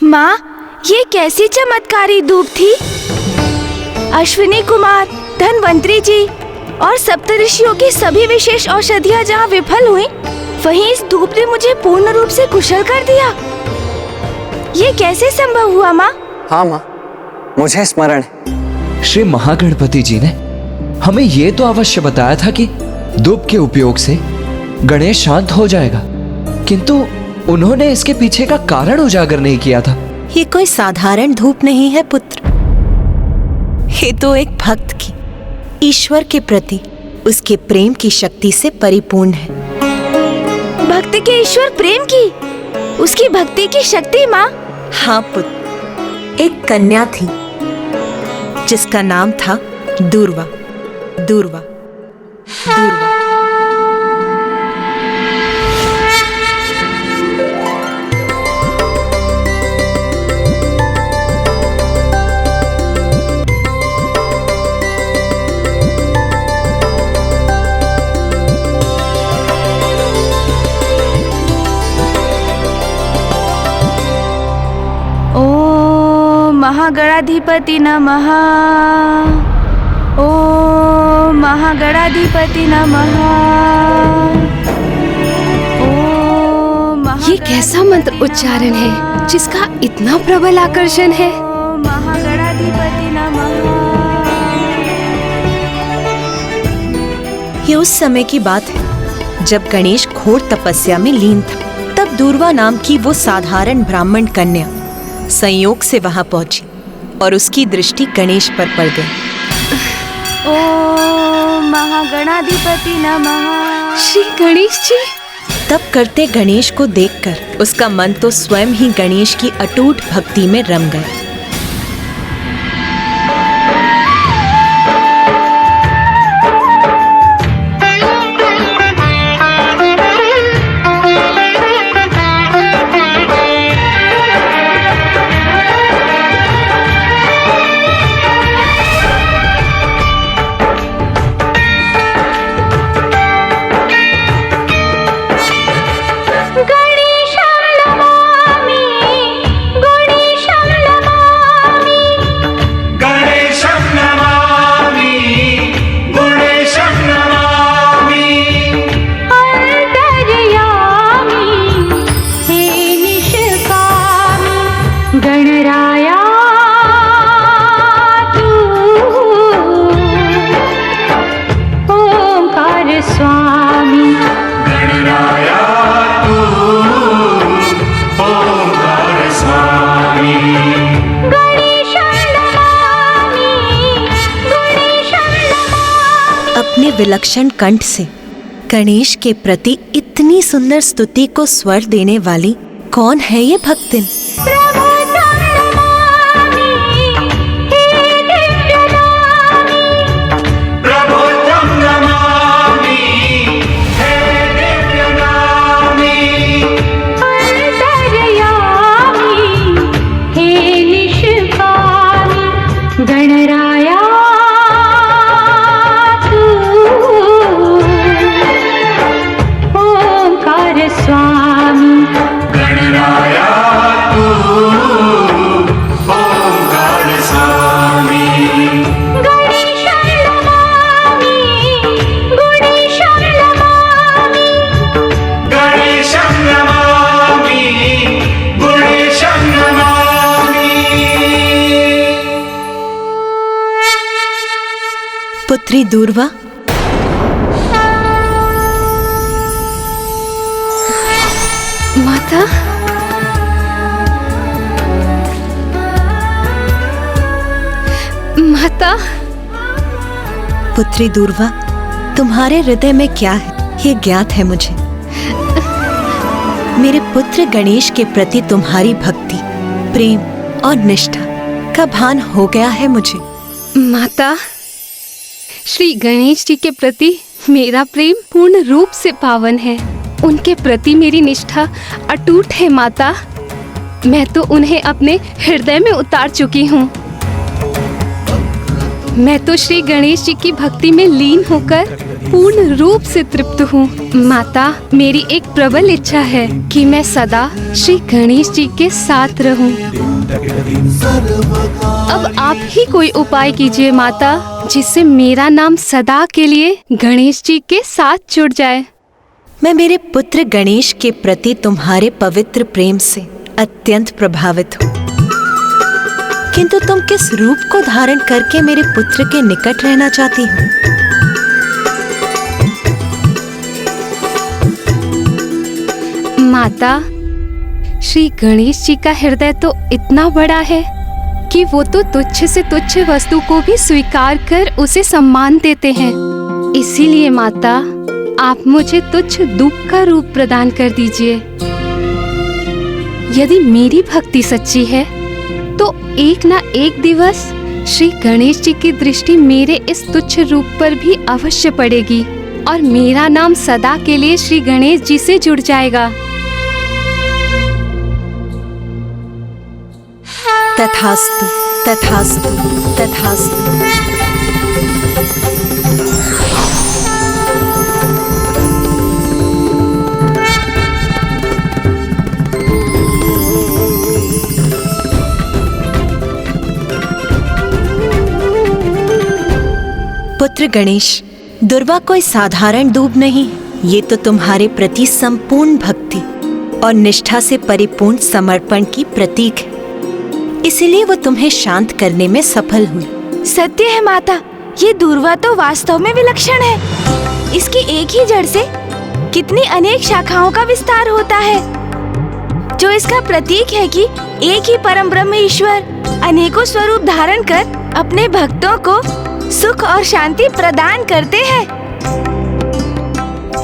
माँ, ये कैसी चमत्कारी धूप थी। अश्विनी कुमार, धनवंतरी जी और सप्तऋषियों की सभी विशेष औषधियाँ जहाँ विफल हुई, वहीं इस धूप ने मुझे पूर्ण रूप से कुशल कर दिया। ये कैसे संभव हुआ माँ? हाँ माँ, मुझे स्मरण है। श्री महागणपति जी ने हमें ये तो अवश्य बताया था कि धूप के उपयोग से गणेश शांत हो जाएगा, किंतु उन्होंने इसके पीछे का कारण उजागर नहीं किया था। ये कोई साधारण धूप नहीं है पुत्र, ये तो एक भक्त की ईश्वर के प्रति उसके प्रेम की शक्ति से परिपूर्ण है। भक्त के ईश्वर प्रेम की, उसकी भक्ति की शक्ति माँ। हाँ पुत्र, एक कन्या थी जिसका नाम था दूर्वा। दूर्वा, दूर्वा। महागणाधिपति नमः। ओम महागणाधिपति नमः। ये कैसा मंत्र उच्चारण है जिसका इतना प्रबल आकर्षण है? महागणाधिपति नमः। ये उस समय की बात है जब गणेश घोर तपस्या में लीन था। तब दूर्वा नाम की वो साधारण ब्राह्मण कन्या संयोग से वहां पहुंची और उसकी दृष्टि गणेश पर पड़ गई। ओम महागणाधिपति नमः। श्री गणेश जी। तब करते गणेश को देखकर उसका मन तो स्वयं ही गणेश की अटूट भक्ति में रम गया। अपने विलक्षण कंठ से गणेश के प्रति इतनी सुंदर स्तुति को स्वर देने वाली कौन है ये भक्तिन? पुत्री दूर्वा, माता। माता। पुत्री दूर्वा, तुम्हारे हृदय में क्या है ये ज्ञात है मुझे। मेरे पुत्र गणेश के प्रति तुम्हारी भक्ति, प्रेम और निष्ठा का भान हो गया है मुझे। माता, श्री गणेश जी के प्रति मेरा प्रेम पूर्ण रूप से पावन है। उनके प्रति मेरी निष्ठा अटूट है माता। मैं तो उन्हें अपने हृदय में उतार चुकी हूँ। मैं तो श्री गणेश जी की भक्ति में लीन होकर पूर्ण रूप से तृप्त हूँ। माता, मेरी एक प्रबल इच्छा है कि मैं सदा श्री गणेश जी के साथ रहूँ। अब आप ही कोई उपाय कीजिए माता, जिससे मेरा नाम सदा के लिए गणेश जी के साथ जुड़ जाए। मैं मेरे पुत्र गणेश के प्रति तुम्हारे पवित्र प्रेम से अत्यंत प्रभावित हूँ, किंतु तुम किस रूप को धारण करके मेरे पुत्र के निकट रहना चाहती हो? माता, श्री गणेश जी का हृदय तो इतना बड़ा है कि वो तो तुच्छ से तुच्छ वस्तु को भी स्वीकार कर उसे सम्मान देते हैं। इसीलिए माता, आप मुझे तुच्छ धूप का रूप प्रदान कर दीजिए। यदि मेरी भक्ति सच्ची है तो एक ना एक दिवस श्री गणेश जी की दृष्टि मेरे इस तुच्छ रूप पर भी अवश्य पड़ेगी और मेरा नाम सदा के लिए श्री गणेश जी से जुड़ जाएगा। तथास्तु, तथास्तु, तथास्तु। पुत्र गणेश, दुर्वा कोई साधारण दूब नहीं, ये तो तुम्हारे प्रति संपूर्ण भक्ति और निष्ठा से परिपूर्ण समर्पण की प्रतीक है। इसीलिए वो तुम्हें शांत करने में सफल हुई। सत्य है माता, ये दूर्वा तो वास्तव में विलक्षण है। इसकी एक ही जड़ से कितनी अनेक शाखाओं का विस्तार होता है, जो इसका प्रतीक है कि एक ही परम ब्रह्म ईश्वर अनेकों स्वरूप धारण कर अपने भक्तों को सुख और शांति प्रदान करते हैं।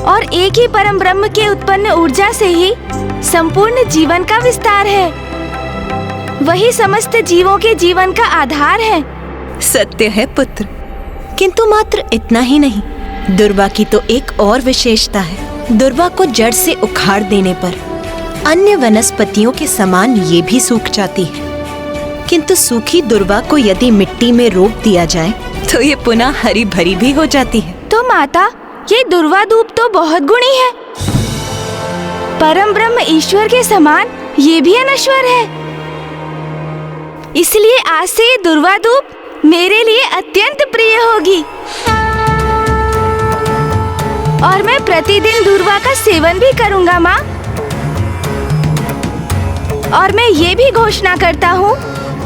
और एक ही परम ब्रह्म के उत्पन्न ऊर्जा से ही संपूर्ण जीवन का विस्तार है। वही समस्त जीवों के जीवन का आधार है। सत्य है पुत्र, किंतु मात्र इतना ही नहीं, दुर्वा की तो एक और विशेषता है। दुर्वा को जड़ से उखाड़ देने पर अन्य वनस्पतियों के समान ये भी सूख जाती है, किंतु सूखी दुर्वा को यदि मिट्टी में रोप दिया जाए तो ये पुनः हरी भरी भी हो जाती है। तो माता, ये दुर्वा धूप तो बहुत गुणी है। परम ब्रह्म ईश्वर के समान ये भी अनश्वर है। इसलिए आज से ये दुर्वा धूप मेरे लिए अत्यंत प्रिय होगी और मैं प्रतिदिन दुर्वा का सेवन भी करूंगा माँ। और मैं ये भी घोषणा करता हूँ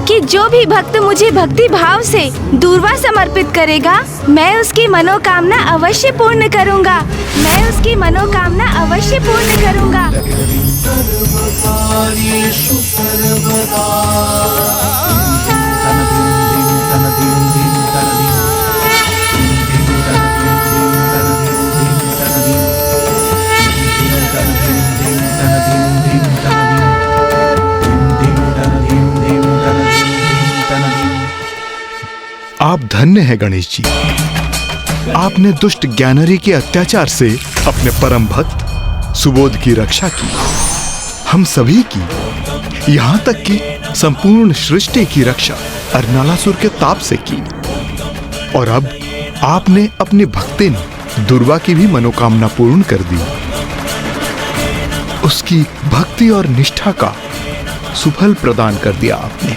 कि जो भी भक्त मुझे भक्ति भाव से दुर्वा समर्पित करेगा, मैं उसकी मनोकामना अवश्य पूर्ण करूंगा। मैं उसकी मनोकामना अवश्य पूर्ण करूंगा। आप धन्य हैं गणेश जी। आपने दुष्ट ज्ञानरी के अत्याचार से अपने परम भक्त सुबोध की रक्षा की, हम सभी की, यहाँ तक कि संपूर्ण सृष्टि की रक्षा अर्नालासुर के ताप से की। और अब आपने अपनी भक्तिन दुर्वा की भी मनोकामना पूर्ण कर दी। उसकी भक्ति और निष्ठा का सुफल प्रदान कर दिया आपने।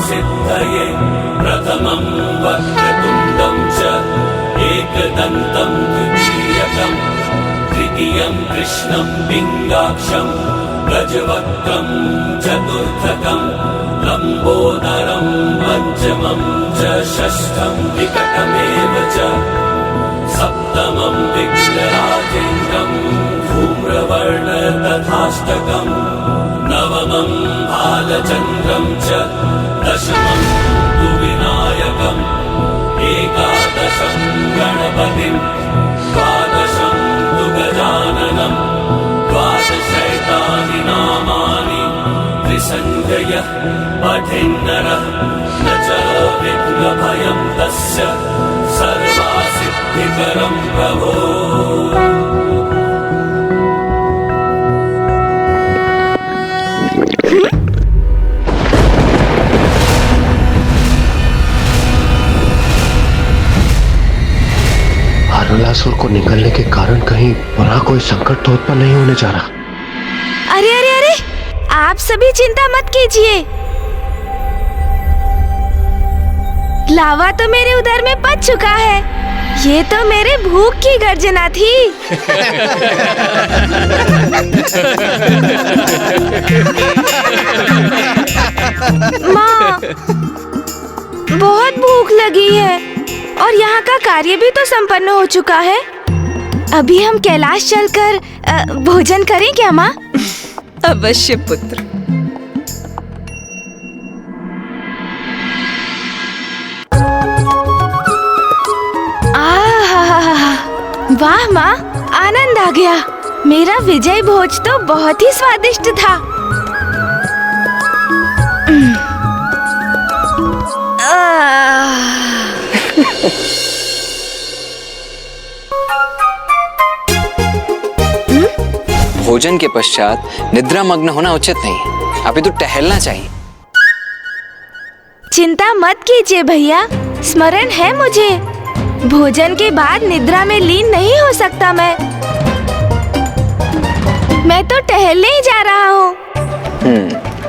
सिद्धये प्रथमं वक्रतुण्डं च एकदन्तं द्वितीयकं तृतीयं कृष्णं पिङ्गाक्षं गजवक्त्रं चतुर्थकं लम्बोदरं पञ्चमं च षष्ठं विकटमेव च सप्तमं विघ्नराजेन्द्रं धूम्रवर्ण तथाष्टकं नवमं बालचन्द्रं च दशमं तु विनायकम् एकादशं गणपतिं द्वादशं तु गजाननं द्वादशैतानि नामानि त्रिसङ्ख्ययः पठेन्नरः विघ्नभयं तस्य सर्वसिद्धिकरं प्रभो। हरलासुर को निकलने के कारण कहीं बुरा कोई संकट तो उत्पन्न नहीं होने जा रहा। अरे अरे अरे, आप सभी चिंता मत कीजिए। लावा तो मेरे उदर में पच चुका है। ये तो मेरे भूख की गर्जना थी। माँ, बहुत भूख लगी है और यहाँ का कार्य भी तो संपन्न हो चुका है। अभी हम कैलाश चलकर भोजन करें क्या माँ? अवश्य पुत्र। वाह माँ, आनंद आ गया। मेरा विजय भोज तो बहुत ही स्वादिष्ट था। भोजन के पश्चात निद्रा मग्न होना उचित नहीं। अभी तो टहलना चाहिए। चिंता मत कीजिए भैया, स्मरण है मुझे। भोजन के बाद निद्रा में लीन नहीं हो सकता मैं तो टहलने ही जा रहा हूँ।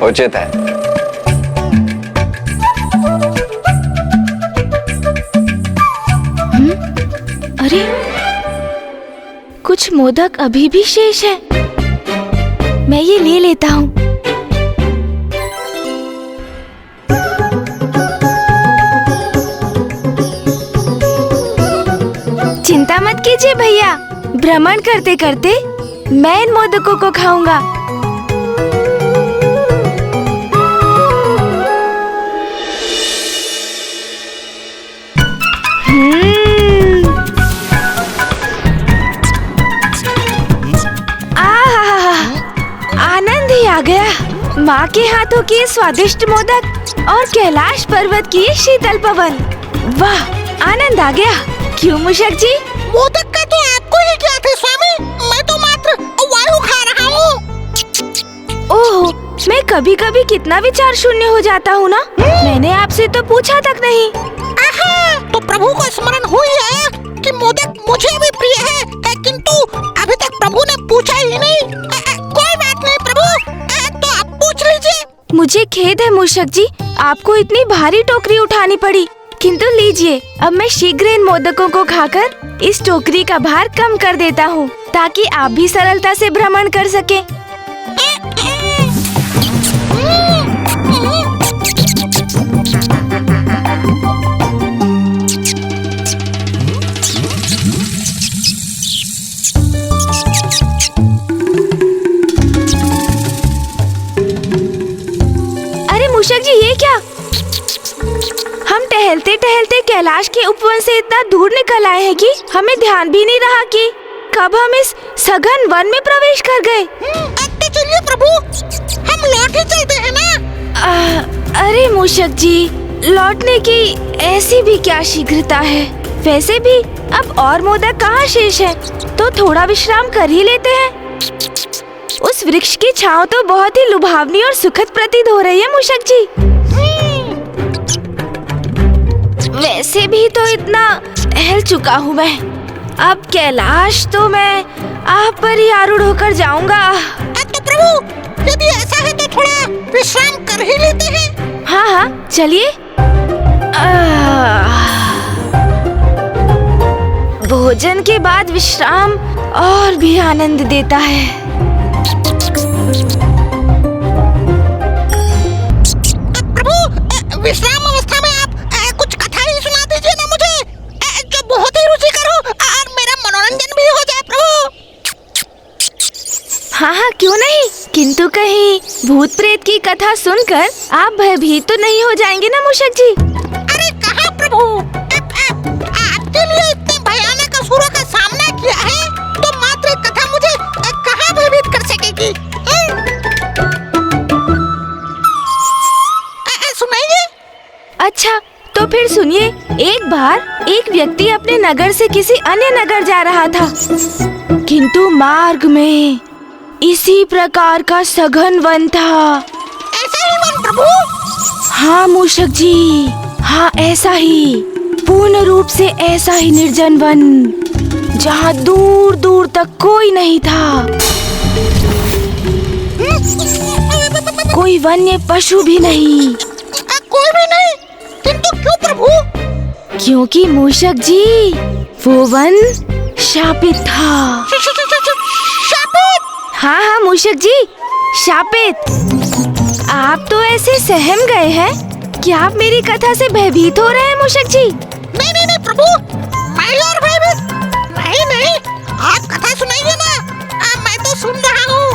उचित है। अरे, कुछ मोदक अभी भी शेष है। मैं ये ले लेता हूँ। चिंता मत कीजिए भैया, भ्रमण करते करते मैं इन मोदकों को खाऊंगा। आनंद ही आ गया। माँ के हाथों की स्वादिष्ट मोदक और कैलाश पर्वत की शीतल पवन। वाह, आनंद आ गया। क्यों मूषक जी? मोदक का तो आपको ही क्या थे स्वामी, मैं तो मात्र वायु खा रहा हूँ। ओह, मैं कभी कभी कितना विचार शून्य हो जाता हूँ ना। मैंने आपसे तो पूछा तक नहीं। आहा, तो प्रभु को स्मरण हुई है कि मोदक मुझे भी प्रिय है, किंतु अभी तक प्रभु ने पूछा ही नहीं। कोई बात नहीं प्रभु, तो आप पूछ लीजिए। मुझे खेद है मूषक जी, आपको इतनी भारी टोकरी उठानी पड़ी। किंतु लीजिए, अब मैं शीघ्र इन मोदकों को खाकर इस टोकरी का भार कम कर देता हूँ, ताकि आप भी सरलता से भ्रमण कर सकें। अरे मूषक जी, ये क्या? हम टहलते टहलते कैलाश के उपवन से इतना दूर निकल आए हैं कि हमें ध्यान भी नहीं रहा कि कब हम इस सघन वन में प्रवेश कर गए। तो चलिए प्रभु, हम लौट ही चलते हैं ना। अरे मूषक जी, लौटने की ऐसी भी क्या शीघ्रता है? वैसे भी अब और मोदक कहाँ शेष है, तो थोड़ा विश्राम कर ही लेते हैं। उस वृक्ष की छांव तो बहुत ही लुभावनी और सुखद प्रतीत हो रही है मूषक जी। वैसे भी तो इतना टहल चुका हूँ मैं। अब कैलाश तो मैं आप पर ही आरूढ़ होकर जाऊंगा। तो प्रभु, यदि ऐसा है तो थोड़ा विश्राम कर ही लेते हैं। हाँ हाँ, चलिए। भोजन के बाद विश्राम और भी आनंद देता है। प्रभु, विश्राम अवस्था में आप कुछ कथा ही सुना दीजिए ना मुझे, जो बहुत ही रुचिकर हो और मेरा मनोरंजन भी हो जाए प्रभु। हाँ हाँ, क्यों नहीं। किंतु कहीं भूत प्रेत की कथा सुनकर आप भयभीत तो नहीं हो जाएंगे ना मूषक जी? अरे कहाँ प्रभु, आपके लिए इतने भयानक असुरों का सामना किया है, तो मात्र एक कथा मुझे कहाँ भयभीत कर सकेगी? सुनाइए। अच्छा, तो एक बार एक व्यक्ति अपने नगर से किसी अन्य नगर जा रहा था, किंतु मार्ग में इसी प्रकार का सघन वन था। ऐसा ही वन प्रभु? हाँ मूषक जी, हाँ ऐसा ही, पूर्ण रूप से ऐसा ही निर्जन वन, जहाँ दूर दूर तक कोई नहीं था, कोई वन्य पशु भी नहीं। कोई भी नहीं? किंतु क्यों प्रभु? क्योंकि मूषक जी वो वन शापित था। शापित? हाँ हाँ मूषक जी, शापित। आप तो ऐसे सहम गए हैं कि आप मेरी कथा से भयभीत हो रहे हैं मूषक जी। नहीं नहीं नहीं प्रभु, मैं और भयभीत नहीं, आप कथा सुनाइए ना, मैं तो सुन रहा हूँ।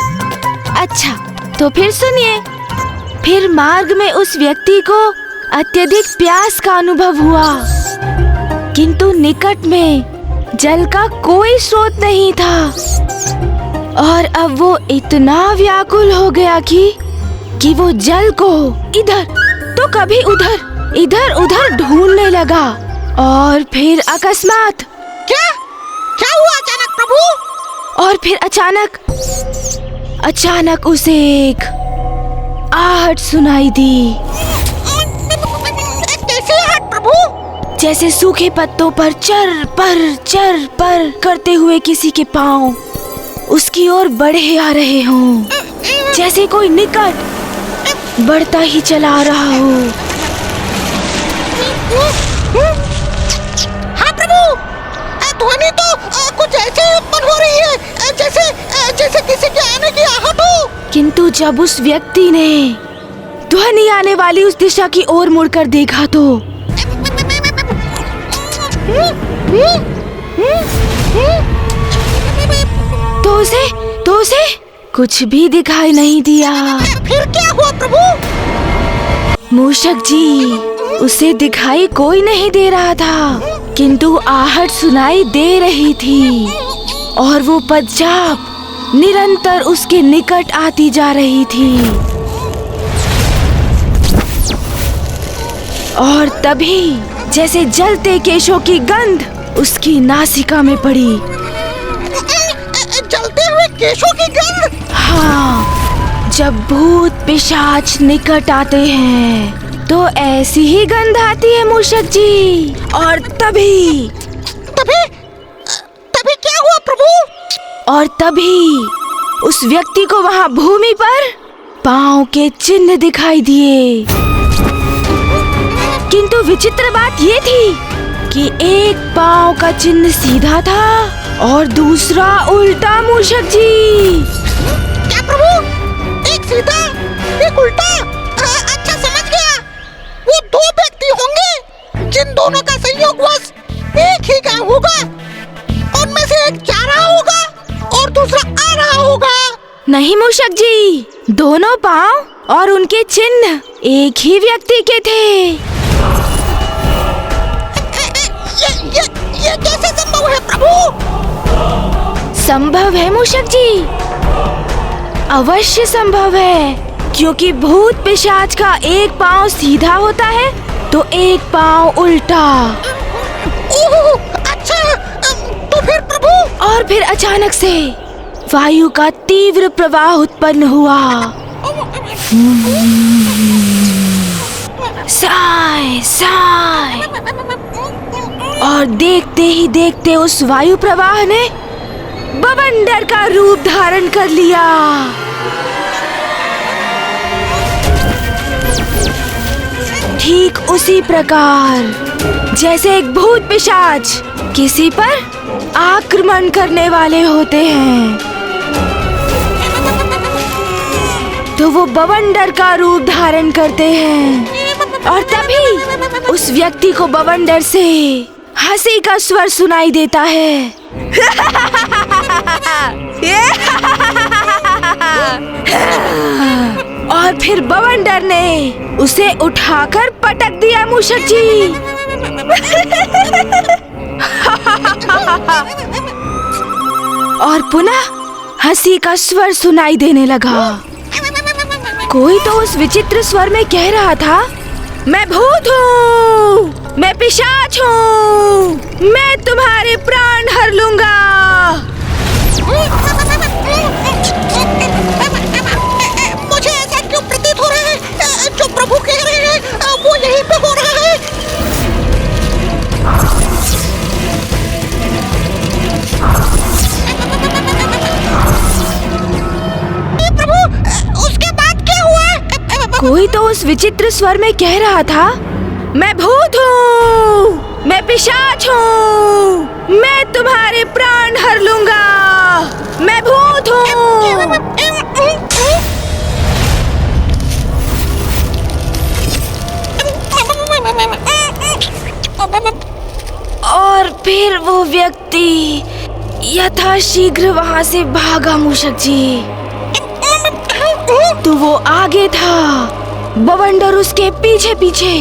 अच्छा तो फिर सुनिए। फिर मार्ग में उस व्यक्ति को अत्यधिक प्यास का अनुभव हुआ, किंतु निकट में जल का कोई स्रोत नहीं था, और अब वो इतना व्याकुल हो गया कि वो जल को इधर तो कभी उधर इधर उधर ढूंढने लगा। और फिर अकस्मात क्या हुआ अचानक प्रभु? और फिर अचानक उसे एक आहट सुनाई दी। कैसी आहट प्रभु? जैसे सूखे पत्तों पर चर पर करते हुए किसी के पांव उसकी ओर बढ़े आ रहे हों, जैसे कोई निकट बढ़ता ही चला रहा हो। हाँ प्रभु, ध्वनि तो कुछ ऐसे ही उत्पन्न हो रही है, जैसे किसी के आने की आहट हो। किंतु जब उस व्यक्ति ने ध्वनि आने वाली उस दिशा की ओर मुड़कर देखा तो उसे कुछ भी दिखाई नहीं दिया। फिर क्या हुआ प्रभु? मूषक जी, उसे दिखाई कोई नहीं दे रहा था, किंतु आहट सुनाई दे रही थी, और वो पदचाप निरंतर उसके निकट आती जा रही थी। और तभी जैसे जलते केशों की गंध उसकी नासिका में पड़ी। जलते हुए केशों की गंध? हाँ, जब भूत पिशाच निकट आते हैं तो ऐसी ही गंध आती है मूषक जी। और तभी क्या हुआ प्रभु? और तभी उस व्यक्ति को वहाँ भूमि पर पांव के चिन्ह दिखाई दिए। किंतु विचित्र बात ये थी कि एक पांव का चिन्ह सीधा था और दूसरा उल्टा मूषक जी। क्या प्रभु? एक सीधा एक उल्टा? अच्छा समझ गया, वो दो व्यक्ति होंगे जिन दोनों का संयोगवश एक ही गांव होगा। उनमें से एक जा रहा होगा और दूसरा आ रहा होगा। नहीं मूषक जी, दोनों पांव और उनके चिन्ह एक ही व्यक्ति के थे। ये कैसे संभव है प्रभु? संभव है मूषक जी, अवश्य संभव है, क्योंकि भूत पिशाच का एक पांव सीधा होता है तो एक पांव उल्टा। ओह, अच्छा, तो फिर प्रभु? और फिर अचानक से वायु का तीव्र प्रवाह उत्पन्न हुआ। साय साय, और देखते ही देखते उस वायु प्रवाह ने बवंडर का रूप धारण कर लिया। ठीक उसी प्रकार जैसे एक भूत पिशाच किसी पर आक्रमण करने वाले होते हैं, तो वो बवंडर का रूप धारण करते हैं। और तभी उस व्यक्ति को बवंडर से हंसी का स्वर सुनाई देता है। और फिर बवंडर ने उसे उठाकर पटक दिया मूषक जी। और पुनः हंसी का स्वर सुनाई देने लगा। कोई तो उस विचित्र स्वर में कह रहा था, मैं भूत हूँ। मैं पिशाच हूँ, मैं तुम्हारे प्राण हर लूंगा। मुझे ऐसा क्यों प्रतीत हो रहा है जो प्रभु कह रहे हैं वो यहीं पे हो रहा है। प्रभु उसके बाद क्या हुआ? कोई तो उस विचित्र स्वर में कह रहा था, मैं भूत हूँ, मैं पिशाच हूँ, मैं तुम्हारे प्राण हर लूंगा, मैं भूत हूँ। और फिर वो व्यक्ति यथाशीघ्र वहां से भागा। मूषक जी, तो वो आगे था, बवंडर उसके पीछे पीछे।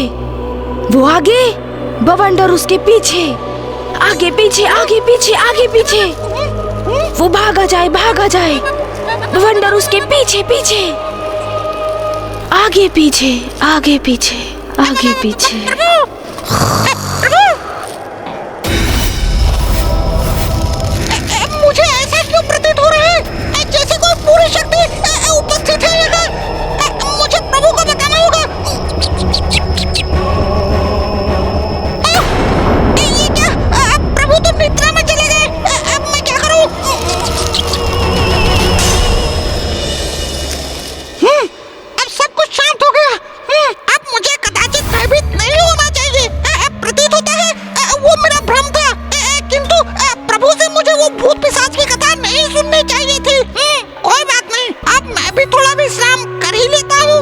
वो आगे, बवंडर उसके पीछे, आगे पीछे आगे पीछे आगे पीछे। वो भागा जाए, बवंडर उसके पीछे पीछे, आगे पीछे आगे पीछे आगे पीछे। मुझे ऐसा क्यों प्रतीत हो रहा है जैसे कोई पूरी शक्ति उपस्थित है यहाँ। मुझे प्रभु को बताना होगा। ये क्या? प्रभु तो निद्रा में चले गए। अब मैं क्या करूं? अब सब कुछ शांत हो गया। अब मुझे कदाचित भयभीत नहीं होना चाहिए। प्रतीत होता है वो मेरा भ्रम था, किंतु प्रभु से मुझे वो भूत पिशाच की कथा नहीं सुननी चाहिए थी। कोई बात नहीं, अब मैं भी थोड़ा विश्राम कर ही लेता हूँ।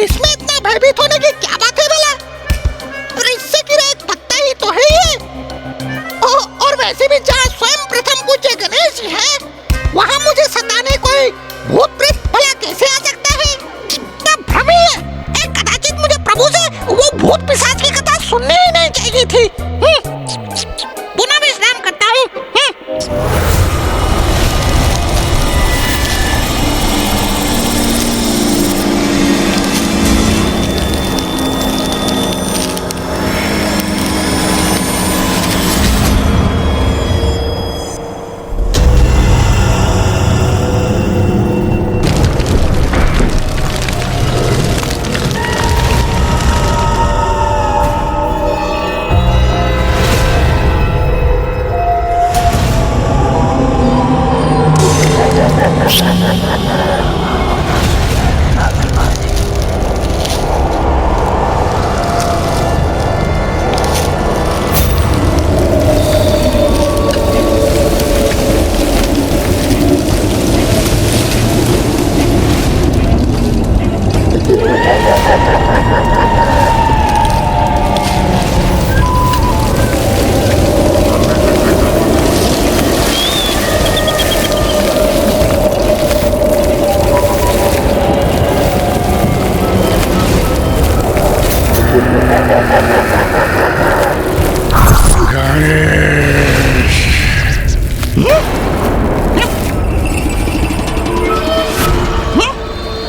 इसमें इतना भयभीत होने की क्या बात है भला? और इससे गिरा एक पत्ता ही तो है ये। और वैसे भी जहाँ स्वयं प्रथम पूज्य गणेश जी हैं, वहाँ मुझे सताने कोई भूत प्रेत भला कैसे आ सकता है? तब भ्रम ही है। कदाचित मुझे प्रभु से वो भूत पिशाच की कथा सुननी ही नहीं चाहिए थी। पुनः विश्राम करता हूँ।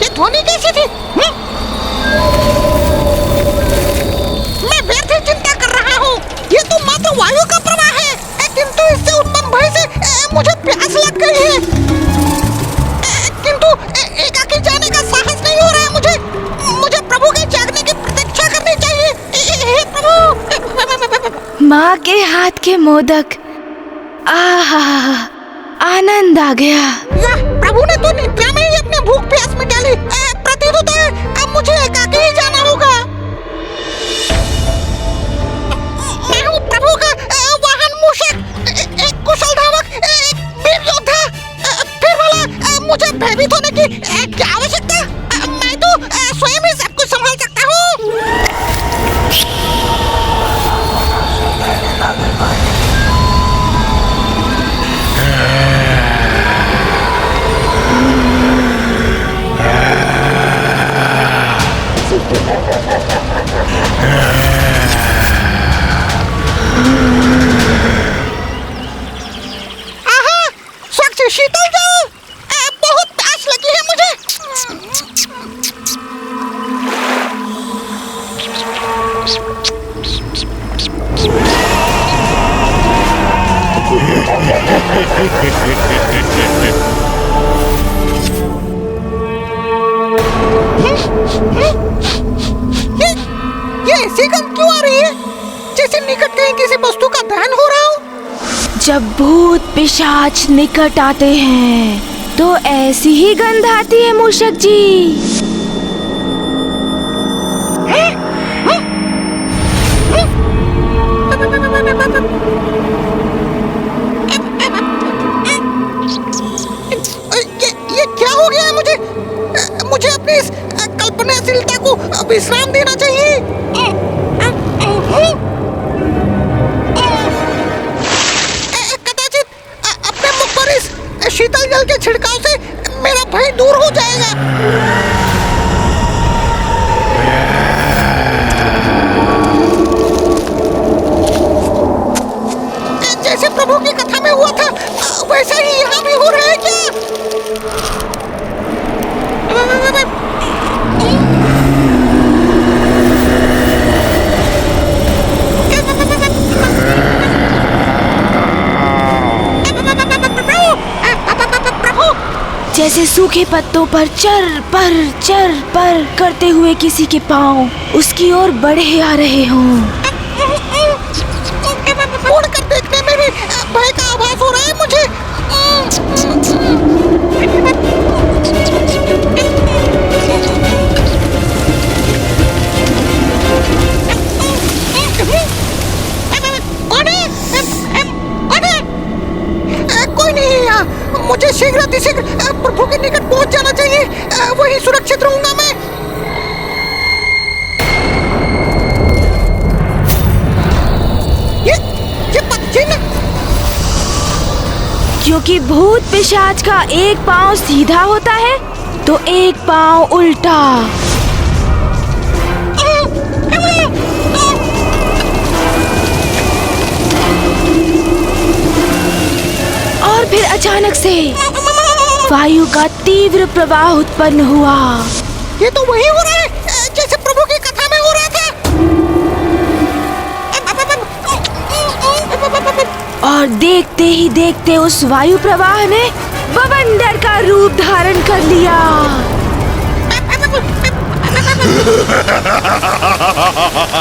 ये ध्वनि कैसी थी? मैं व्यर्थ चिंता कर रहा हूँ। ये तो मात्र वायु का प्रवाह है, किंतु इससे उत्पन्न भय से मुझे प्यास लग गई है। किंतु एकाकी जाने का साहस नहीं हो रहा है मुझे प्रभु के जागने की प्रतीक्षा करनी चाहिए। हे प्रभु। माँ के हाथ के मोदक, आहा, आनंद आ गया। वाह, प्रभु ने तो निद्रा में ही अपने भूख प्यास मिटा ली। प्रतीत होता है अब मुझे एकाकी ही जाना होगा। मैं हूँ प्रभु का वाहन मूषक, एक कुशल धावक, एक वीर योद्धा। फिर वाला मुझे भयभीत होने की क्या आवश्यकता? मैं तो स्वयं ही सब कुछ संभाल सकता हूँ। ये ऐसी गंध क्यों आ रही है? जैसे निकट कहीं किसी वस्तु का दहन हो रहा हो। जब भूत पिशाच निकट आते हैं तो ऐसी ही गंध आती है मूषक जी। ये क्या हो गया है मुझे? मुझे अपनी इस कल्पनाशीलता को विश्राम देना चाहिए। कदाचित अपने मुख पर इस शीतल जल के छिड़काव से मेरा भय दूर हो जाएगा। जैसे प्रभु की कथा में हुआ था वैसा ही यहाँ भी हो रहा है क्या? जैसे सूखे पत्तों पर चर पर करते हुए किसी के पांव उसकी ओर बढ़े आ रहे हों। मुड़ कर देखने में भी भय का आभास हो रहा है मुझे। कोई नहीं, मुझे शीघ्र प्रभु के निकट पहुंच जाना चाहिए। वहीं सुरक्षित रहूंगा मैं। ये पदचिन्ह, क्योंकि भूत पिशाच का एक पांव सीधा होता है तो एक पांव उल्टा। और फिर अचानक से वायु का तीव्र प्रवाह उत्पन्न हुआ। ये तो वही हो रहा है जैसे प्रभु की कथा में हो रहा था। और देखते ही देखते उस वायु प्रवाह ने बवंडर का रूप धारण कर लिया।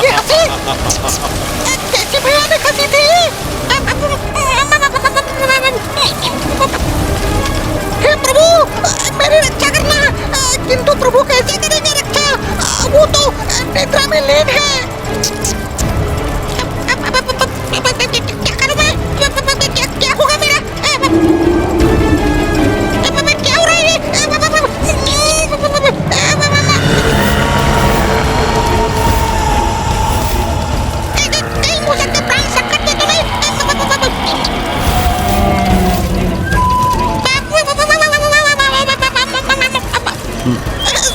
ये हंसी कैसी भयानक हंसी थी। हे प्रभु, मेरी रक्षा करना। किंतु प्रभु कैसे करेंगे रक्षा? वो तो निद्रा में लीन है। क्या करूं मैं? क्या होगा मेरा? क्या हो रहा है? कहीं हो सकता प्राण संकट में तो नहीं?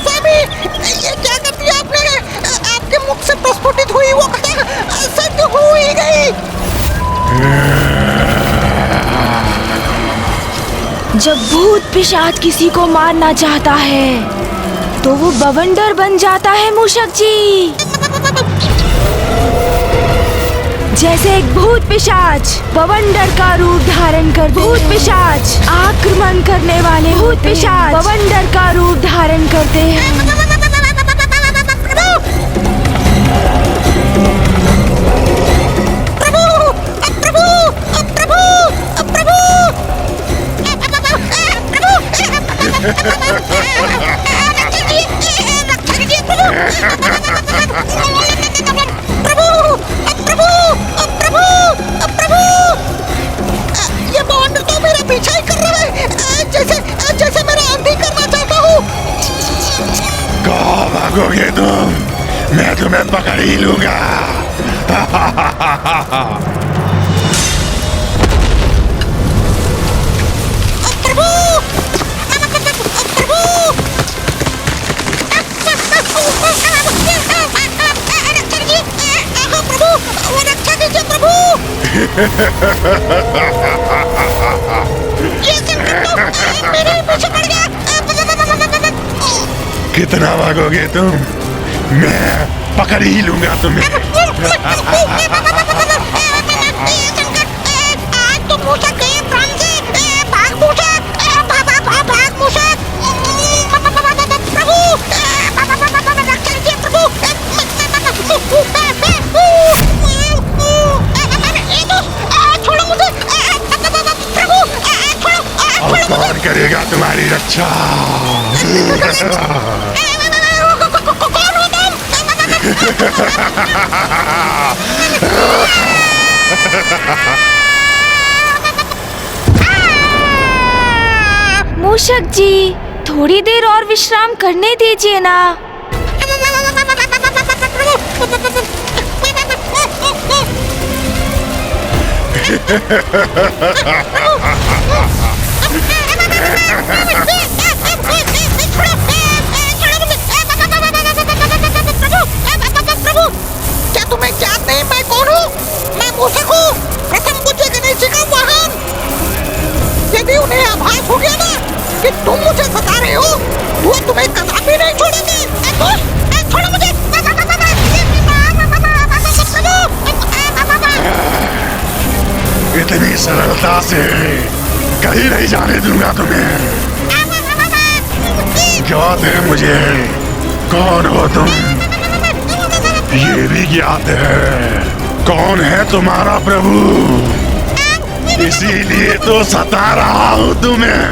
स्वामी, ये क्या कर दिया आपने? आपके मुख से प्रस्फुटित हुई वो कथा सत्य हो ही गई। जब भूत पिशाच किसी को मारना चाहता है तो वो बवंडर बन जाता है मूषक जी। जैसे एक भूत पिशाच बवंडर का रूप धारण कर भूत पिशाच आक्रमण करने वाले भूत पिशाच बवंडर का रूप धारण करते हैं। ये बवंडर तो मेरा पीछा ही कर रहा है, जैसे मेरा आंधी करना चाहता हूँ। कहाँ भागोगे तुम? मैं तुम्हें पकड़ ही लूंगा। कितना भागोगे तुम? मैं पकड़ ही लूंगा तुम्हें। आज तो मूषक गए तुम्हारी रक्षा। कौन हो तुम? मूषक जी, थोड़ी देर और विश्राम करने दीजिए ना। क्या तुम्हें याद नहीं मैं कौन हूँ? मैं मूषक हूँ, प्रथम पूज्य गणेश जी का वाहन। यदि उन्हें आभास हो गया ना कि तुम मुझे सता रहे हो, तो वो तुम्हें कदापि नहीं छोड़ेंगे। छोड़ो मुझे। इतनी सरलता से कहीं नहीं जाने दूंगा तुम्हें। ज्ञात है मुझे कौन हो तुम, ये भी ज्ञात है कौन है तुम्हारा प्रभु, इसीलिए तो सता रहा हूँ तुम्हें।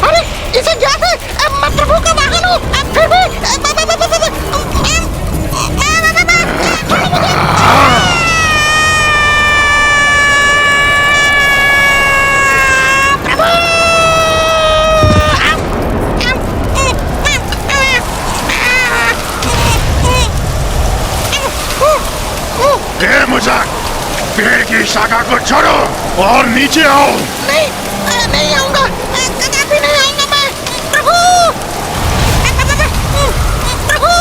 अरे इसे ज्ञात है, मैं प्रभु का वाहन हूँ, फिर भी मूषक, पेड़ की शाखा को छोड़ो और नीचे आओ। नहीं, नहीं आऊंगा, कदापि नहीं आऊंगा मैं। प्रभु, प्रभु।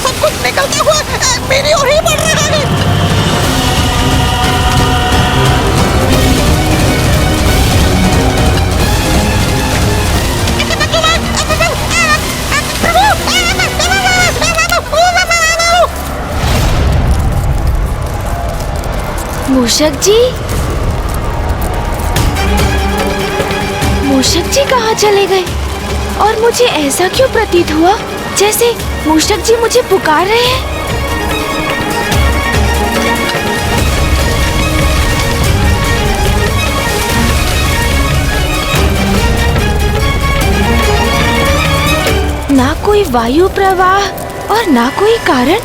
सब कुछ निकलता हुआ मेरी ओर ही बढ़ रहा है। मूषक जी, मूषक जी कहाँ चले गए? और मुझे ऐसा क्यों प्रतीत हुआ जैसे मूषक जी मुझे पुकार रहे हैं? ना कोई वायु प्रवाह और ना कोई कारण,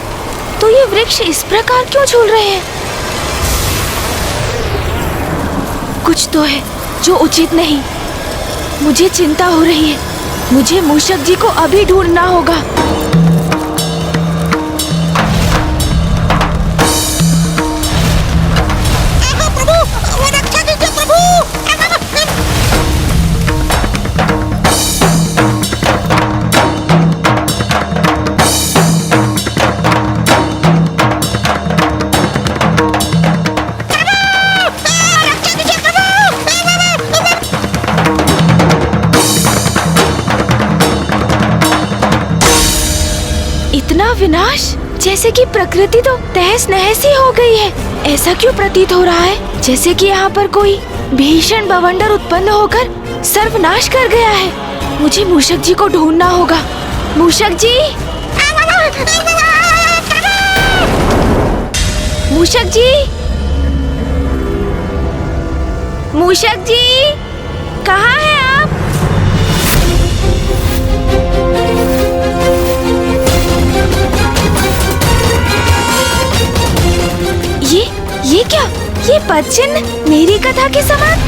तो ये वृक्ष इस प्रकार क्यों झूल रहे हैं? कुछ तो है जो उचित नहीं। मुझे चिंता हो रही है। मुझे मूषक जी को अभी ढूंढना होगा। प्रभु, वो रक्षा कीजिए प्रभु। इतना विनाश, जैसे कि प्रकृति तो तहस नहस ही हो गई है। ऐसा क्यों प्रतीत हो रहा है जैसे कि यहाँ पर कोई भीषण बवंडर उत्पन्न होकर सर्वनाश कर गया है। मुझे मूषक जी को ढूंढना होगा। मूषक जी, मूषक जी, मूषक जी, कहाँ हैं आप? ये क्या? ये पद चिन्ह मेरी कथा के समान।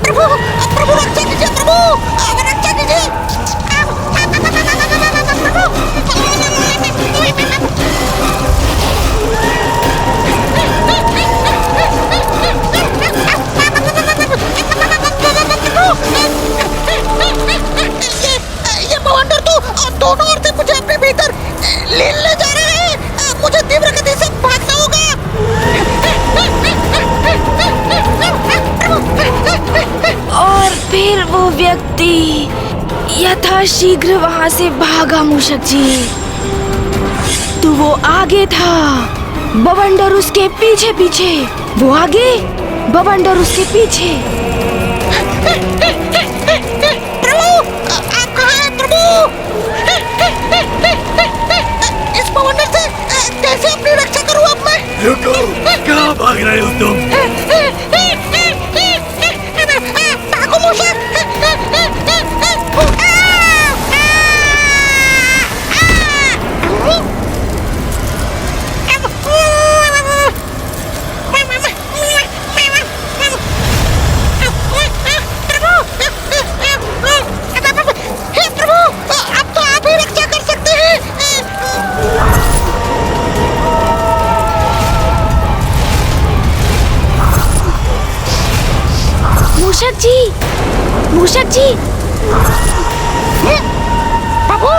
प्रभु रक्षा कीजिए, प्रभु रक्षा कीजिए। फिर वो व्यक्ति यथाशीघ्र वहाँ से भागा मूषक जी। तो वो आगे था, बवंडर उसके पीछे पीछे। वो आगे, बवंडर उसके पीछे। प्रभु, आप कहाँ हैं प्रभु? इस बवंडर से कैसे अपनी रक्षा करूँ अब मैं? रुको, कहाँ भाग रहे हो तुम? भागो मूषक! मूषक जी, प्रभु!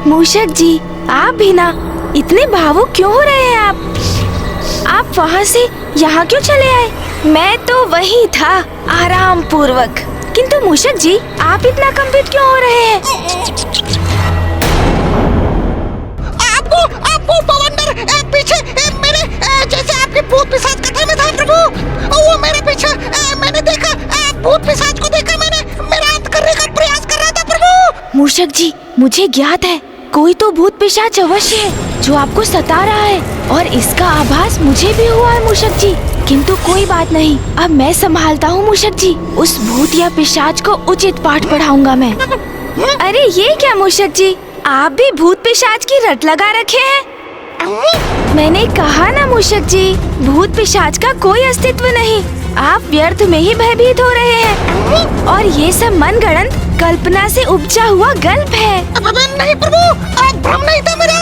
मूषक जी, आप भी ना इतने भावुक क्यों हो रहे हैं आप वहाँ से यहाँ क्यों चले आए? मैं तो वही था आराम पूर्वक। किंतु मूषक जी, आप इतना कंपित क्यों हो रहे हैं? आपको बवंडर पीछे मेरे जैसे आपके भूत पिशाच कथा में था प्रभु। वो मेरे पीछे मैंने देखा, भूत पिशाच को देखा मैंने। मेरा अंत करने का प्रयास कर रहा था प्रभु। मूषक जी, मुझे ज्ञात है कोई तो भूत पिशाच अवश्य है जो आपको सता रहा है, और इसका आभास मुझे भी हुआ है मूषक जी। किंतु कोई बात नहीं, अब मैं संभालता हूँ मूषक जी। उस भूत या पिशाच को उचित पाठ पढ़ाऊंगा मैं। अरे ये क्या मूषक जी, आप भी भूत पिशाच की रट लगा रखे हैं? मैंने कहा ना मूषक जी, भूत पिशाच का कोई अस्तित्व नहीं। आप व्यर्थ में ही भयभीत हो रहे हैं, और ये सब मनगढ़ंत कल्पना से उपजा हुआ गल्प है। नहीं प्रभु, भ्रम नहीं था मेरा।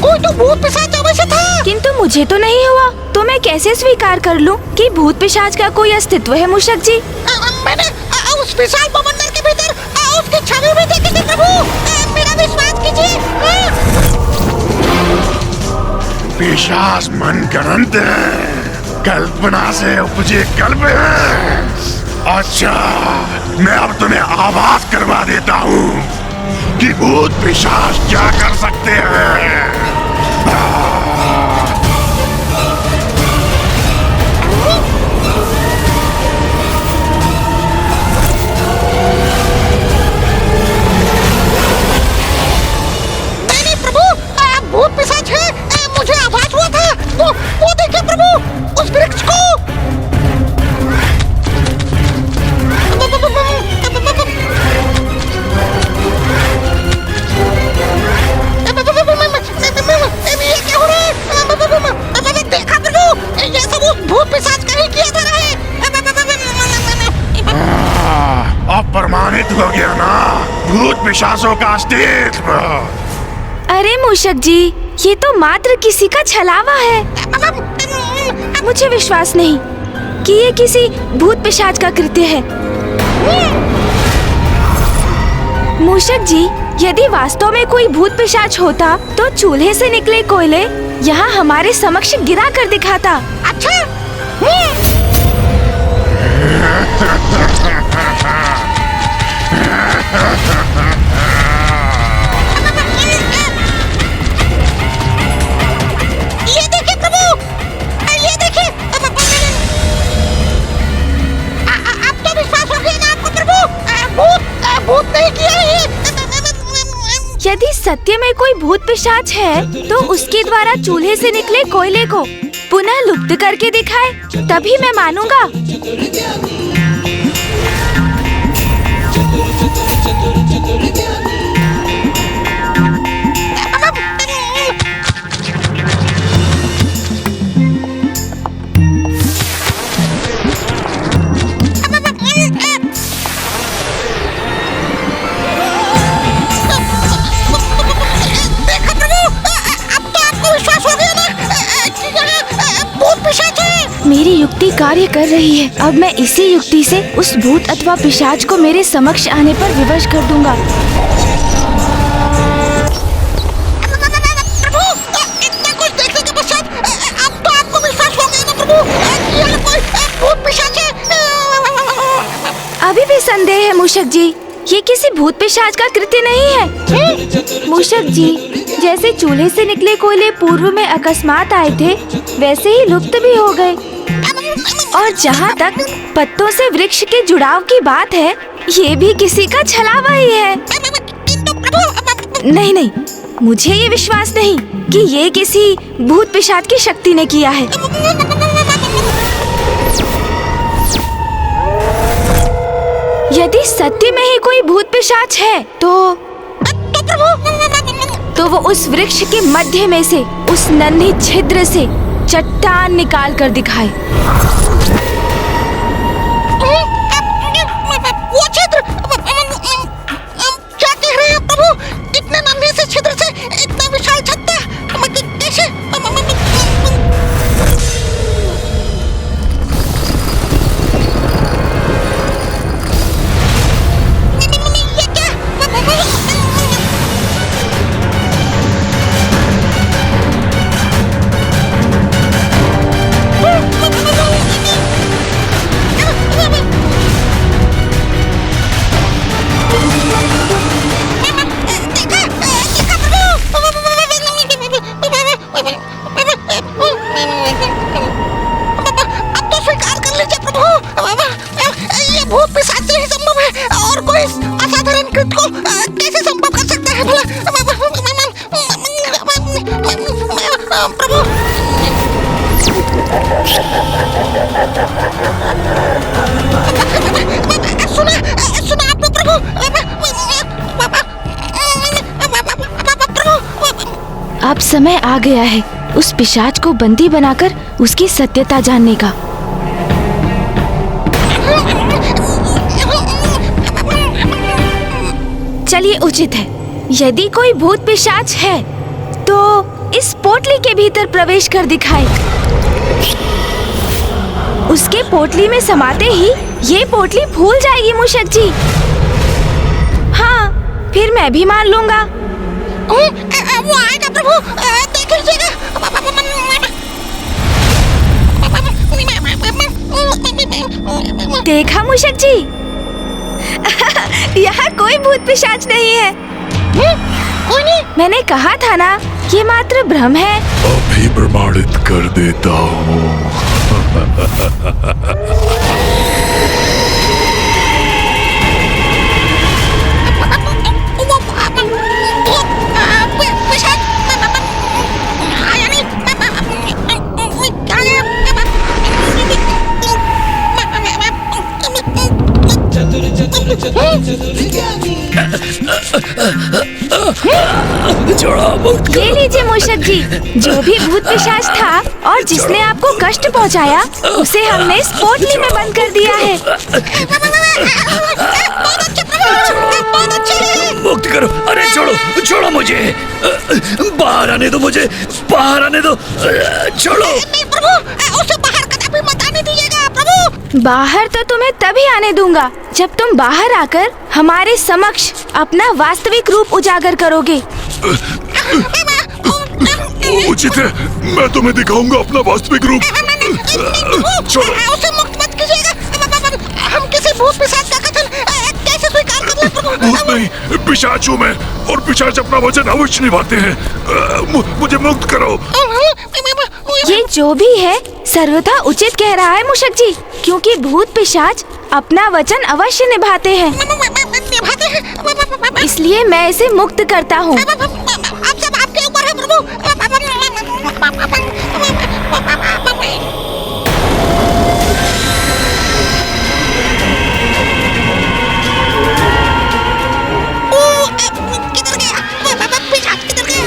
कोई तो भूत पिशाच अवश्य था। किंतु मुझे तो नहीं हुआ, तो मैं कैसे स्वीकार कर लूं कि भूत पिशाच का कोई अस्तित्व है मूषक जी? मैंने उस विशाल बवंडर के भीतर उसकी छवि भी देखी थी प्रभु। मेरा विश्वास कीजिए। पिशाच मनगढ़ंत है, कल्पना से उपजे कल्प है। अच्छा, मैं अब तुम्हें आभास करवा देता हूँ कि भूत पिशाच क्या कर सकते हैं। नहीं प्रभु, भूत पिशाच है। मुझे आभास हुआ था। वो देखिए प्रभु, उस वृक्ष को। ये क्या हो रहा है? देखा प्रभु, ये सब उस भूत पिशाच का ही किया जा रहा है। अब प्रमाणित हो गया ना भूत पिशाचों का अस्तित्व। अरे मूषक जी, ये तो मात्र किसी का छलावा है। मुझे विश्वास नहीं कि ये किसी भूत पिशाच का कृत्य है। मूषक जी, यदि वास्तव में कोई भूत पिशाच होता तो चूल्हे से निकले कोयले यहाँ हमारे समक्ष गिरा कर दिखाता। अच्छा। ये देखिए प्रभु, ये देखिए। अब तो विश्वास हो गया ना आपको प्रभु? भूत नहीं किया ये। यदि सत्य में कोई भूत पिशाच है तो उसके द्वारा चूल्हे से निकले कोयले को पुनः लुप्त करके दिखाए, तभी मैं मानूंगा। मेरी युक्ति कार्य कर रही है। अब मैं इसी युक्ति से उस भूत अथवा पिशाच को मेरे समक्ष आने पर विवश कर दूंगा। अभी भी संदेह है मूषक जी, ये किसी भूत पिशाच का कृत्य नहीं है। मूषक जी, जैसे चूल्हे से निकले कोयले पूर्व में अकस्मात आए थे, वैसे ही लुप्त भी हो गए। और जहाँ तक पत्तों से वृक्ष के जुड़ाव की बात है, ये भी किसी का छलावा ही है। नहीं नहीं, मुझे ये विश्वास नहीं कि ये किसी भूत पिशाच की शक्ति ने किया है। यदि सत्य में ही कोई भूत पिशाच है तो वो उस वृक्ष के मध्य में से, उस नन्ही छिद्र से चट्टान निकाल कर दिखाए। वो छिद्र, क्या कह रहे हैं प्रभु? इतने नन्हे से छिद्र से इतना विशाल छत्ता कैसे? ये क्या? अब तो स्वीकार कर लीजिए प्रभु, ये भूत पिशाच से ही संभव है, और कोई असाधारण कृत्य को कैसे संभव कर सकता है भला? प्रभु, सुना आपने प्रभु? अब समय आ गया है उस पिशाच को बंदी बनाकर उसकी सत्यता जानने का। चलिए, उचित है, यदि कोई भूत पिशाच है तो इस पोटली के भीतर प्रवेश कर दिखाए। उसके पोटली में समाते ही ये पोटली फूल जाएगी मूषक जी। हाँ, फिर मैं भी मान लूंगा। वो आएगा प्रभु, देख लीजिएगा। देखा मूषक जी, यहाँ कोई भूत पिशाच नहीं है। कोई नहीं? मैंने कहा था ना, ये मात्र भ्रम है। अभी प्रमाणित कर देता हूँ। ये लीजिए मूषक जी, जो भी भूत पिशाच था और जिसने आपको कष्ट पहुंचाया, उसे हमने इस पोटली में बंद कर दिया है। मुक्त करो! अरे छोड़ो, छोड़ो मुझे! बाहर आने दो मुझे! बाहर आने दो! छोड़ो! नहीं प्रभु, उसे बाहर कदापि मत आने दीजिएगा प्रभु। बाहर तो तुम्हें तभी आने दूंगा जब तुम बाहर आकर हमारे समक्ष अपना वास्तविक रूप उजागर करोगे। उचित है, मैं तुम्हें दिखाऊंगा अपना वास्तविक रूप। छोड़ो! उसे मुक्त मत कीजिएगा। हम किसी भूत पिशाच का कथन कैसे स्वीकार कर लें प्रभु? भूत नहीं, पिशाच हूँ मैं, और पिशाच अपना वचन अवश्य निभाते हैं। मुझे मुक्त करो। ये जो भी है सर्वथा उचित कह रहा है मूषक जी, क्योंकि भूत पिशाच अपना वचन अवश्य निभाते हैं। निभाते हैं, इसलिए मैं इसे मुक्त करता हूँ। अब सब आपके ऊपर है प्रभु। किधर गया पिशाच, किधर गया?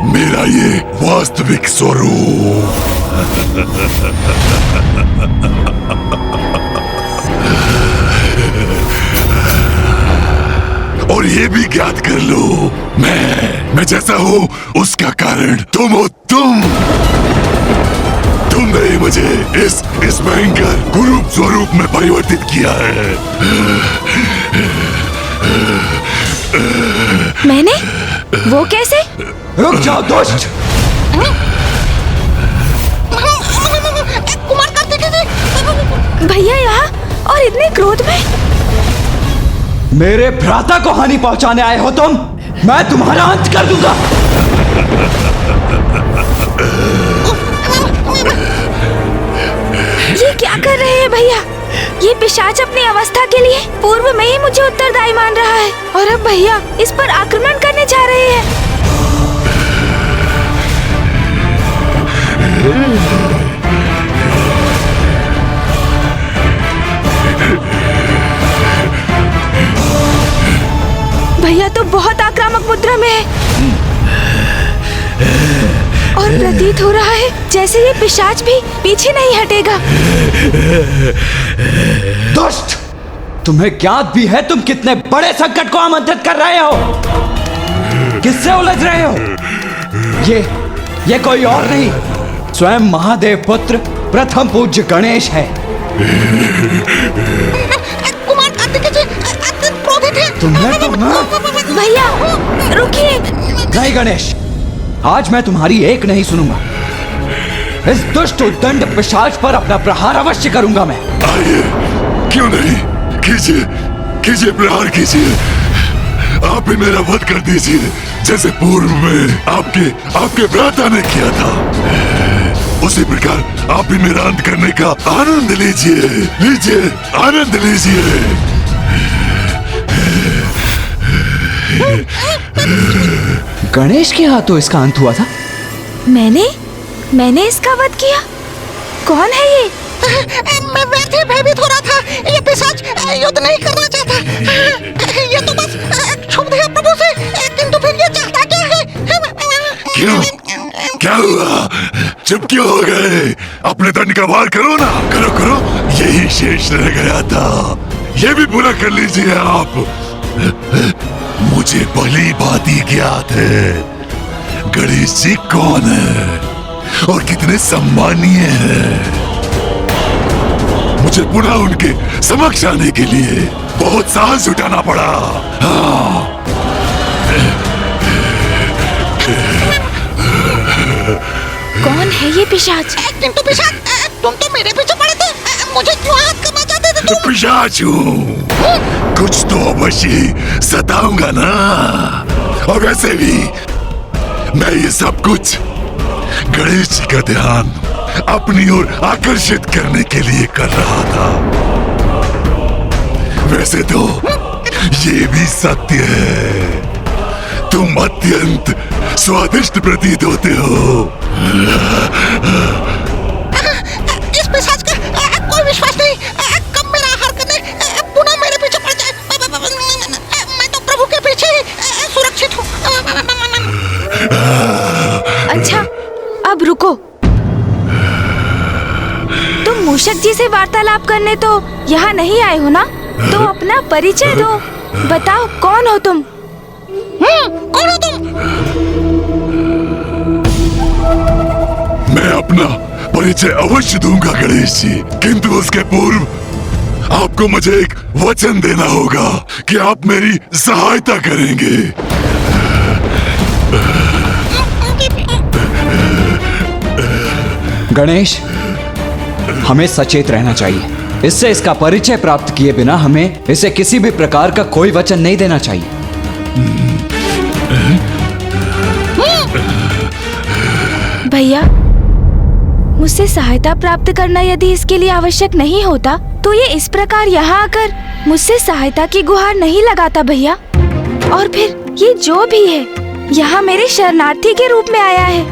मेरा ये वास्तविक स्वरूप। और ये भी ज्ञात कर लो, मैं जैसा हूँ उसका कारण तुम हो। तुमने ही मुझे इस भयंकर कुरूप स्वरूप में परिवर्तित किया है। मैंने? वो कैसे? रुक जाओ दुष्ट! कुमार कार्तिकेय जी! भैया यहाँ और इतने क्रोध में? मेरे भ्राता को हानि पहुंचाने आए हो तुम? मैं तुम्हारा अंत कर दूंगा। ये क्या कर रहे हैं भैया? ये पिशाच अपनी अवस्था के लिए पूर्व में ही मुझे उत्तरदायी मान रहा है और अब भैया इस पर आक्रमण करने जा रहे हैं। भैया तो बहुत आक्रामक मुद्रा में है और प्रतीत हो रहा है जैसे ये पिशाच भी पीछे नहीं हटेगा। दुष्ट! तुम्हें ज्ञात भी है तुम कितने बड़े संकट को आमंत्रित कर रहे हो? किससे उलझ रहे हो? ये कोई और नहीं, स्वयं महादेव पुत्र प्रथम पूज्य गणेश है। कुमार कार्तिकेय जी अत्यंत क्रोधित है। तुम्हें तो भैया रुकिए। नहीं गणेश, आज मैं तुम्हारी एक नहीं सुनूंगा। इस दुष्ट उद्दंड पिशाच पर अपना प्रहार अवश्य करूंगा मैं। आइए, क्यों नहीं, कीजिए प्रहार कीजिए। आप भी मेरा वध कर दीजिए जैसे पूर्व में आपके भ्राता ने किया था। उसी प्रकार आप भी मेरा अंत करने का आनंद लीजिए, आनंद लीजिए। गणेश के हाथों इसका अंत हुआ था? मैंने इसका वध किया? कौन है ये? मैं वैसे भयभीत हो रहा था। ये पिशाच युद्ध नहीं करना चाहता। ये तो बस क्षुब्ध है प्रभु से, किंतु फिर ये चाहता क्या है? क्यों? क्या हुआ? चुप क्यों हो गए? अपने दंड का वार करो ना, करो। यही शेष रह गया था, ये भी पूरा कर लीजिए आप। मुझे भली भांति ज्ञात है गणेश जी कौन है और कितने सम्मानीय हैं। मुझे पुनः उनके समक्ष आने के लिए बहुत साहस जुटाना पड़ा। कौन है ये पिशाच? किंतु पिशाच, तुम तो मेरे पीछे पड़े थे, मुझे क्यों हाथ करना चाहते थे तुम? पिशाच हूँ, कुछ तो अवश्य सताऊंगा ना। और वैसे भी मैं ये सब कुछ गणेश जी का ध्यान अपनी ओर आकर्षित करने के लिए कर रहा था। वैसे तो ये भी सत्य है, तुम अत्यंत स्वादिष्ट प्रतीत होते हो। इस पिशाच का कोई विश्वास नहीं, कब मेरा आहार करने पुनः मेरे पीछे पड़ जाए। मैं तो प्रभु के पीछे ही सुरक्षित हूँ। अच्छा, अब रुको। तुम मूषक जी से वार्तालाप करने तो यहाँ नहीं आए हो ना? तो अपना परिचय दो, बताओ कौन हो तुम? कौन हो तुम? मैं अपना परिचय अवश्य दूंगा गणेश जी, किंतु उसके पूर्व आपको मुझे एक वचन देना होगा कि आप मेरी सहायता करेंगे। गणेश, हमें सचेत रहना चाहिए। इससे इसका परिचय प्राप्त किए बिना हमें इसे किसी भी प्रकार का कोई वचन नहीं देना चाहिए। भैया, मुझसे सहायता प्राप्त करना यदि इसके लिए आवश्यक नहीं होता तो ये इस प्रकार यहाँ आकर मुझसे सहायता की गुहार नहीं लगाता भैया। और फिर ये जो भी है यहाँ मेरे शरणार्थी के रूप में आया है